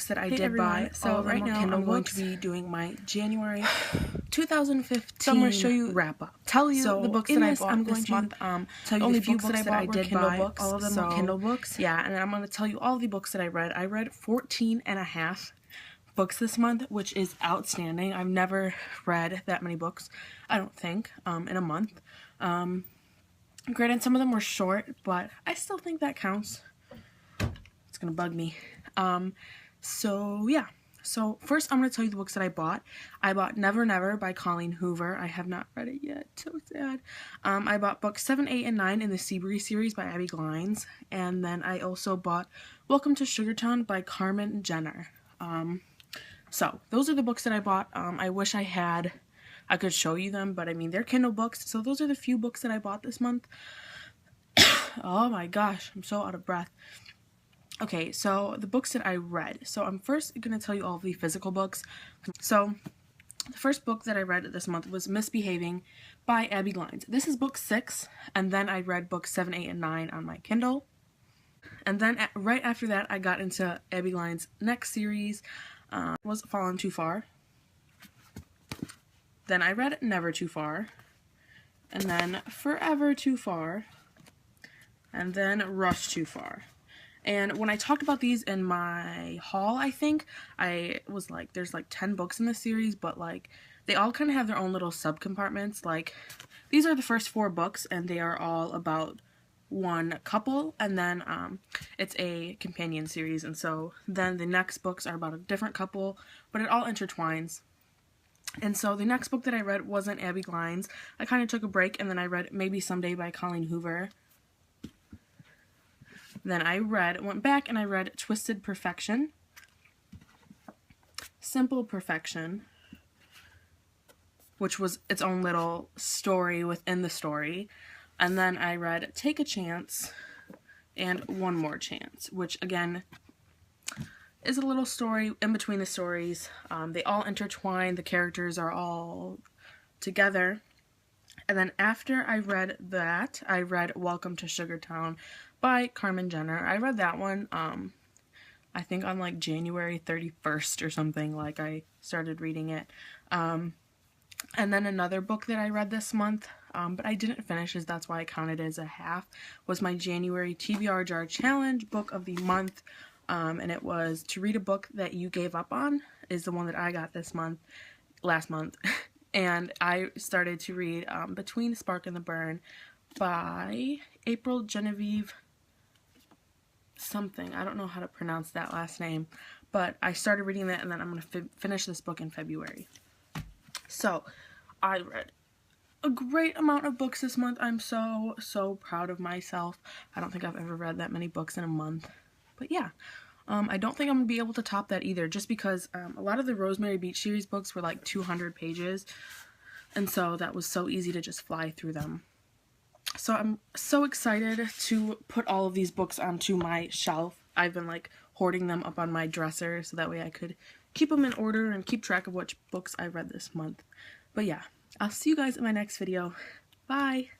that I did buy. So right now I'm going to be doing my January 2015 so I'm going to show you wrap up. Tell you the books that I bought this month. Tell you the few books that I did buy. Books, all of them were Kindle books. Yeah, and then I'm going to tell you all the books that I read. I read 14 and a half books this month, which is outstanding. I've never read that many books, I don't think, in a month. Granted, some of them were short, but I still think that counts. It's gonna bug me. So yeah. So first I'm gonna tell you the books that I bought. I bought Never Never by Colleen Hoover. I have not read it yet. So sad. I bought books 7, 8, and 9 in the Seabury series by Abby Glines. And then I also bought Welcome to Sugartown by Carmen Jenner. So those are the books that I bought. I wish I could show you them, but I mean, they're Kindle books. So those are the few books that I bought this month. Oh my gosh, I'm so out of breath. Okay, so the books that I read. So I'm first going to tell you all of the physical books. So the first book that I read this month was Misbehaving by Abby Glines. This is book 6, and then I read books 7, 8, and 9 on my Kindle. And then right after that, I got into Abby Glines' next series, was Fallen Too Far. Then I read Never Too Far, and then Forever Too Far, and then Rush Too Far. And when I talked about these in my haul, I think, I was like, there's like 10 books in this series, but like, they all kind of have their own little subcompartments. Like, these are the first 4 books, and they are all about one couple, and then it's a companion series, and so then the next books are about a different couple, but it all intertwines. And so the next book that I read wasn't Abby Glines. I kind of took a break, and then I read Maybe Someday by Colleen Hoover. Then I went back and I read Twisted Perfection, Simple Perfection, which was its own little story within the story. And then I read Take a Chance and One More Chance, which again is a little story in between the stories. They all intertwine, the characters are all together. And then after I read that, I read Welcome to Sugartown by Carmen Jenner. I read that one, I think on like January 31st or something, like I started reading it. And then another book that I read this month, but I didn't finish, as that's why I counted it as a half, was my January TBR Jar Challenge book of the month. And it was To Read a Book That You Gave Up On, is the one that I got last month. And I started to read Between the Spark and the Burn by April Genevieve something. I don't know how to pronounce that last name, but I started reading that, and then I'm going to finish this book in February. So I read a great amount of books this month. I'm so proud of myself. I don't think I've ever read that many books in a month, but yeah. I don't think I'm going to be able to top that either, just because a lot of the Rosemary Beach series books were like 200 pages, and so that was so easy to just fly through them. So I'm so excited to put all of these books onto my shelf. I've been like hoarding them up on my dresser so that way I could keep them in order and keep track of which books I read this month. But yeah, I'll see you guys in my next video. Bye!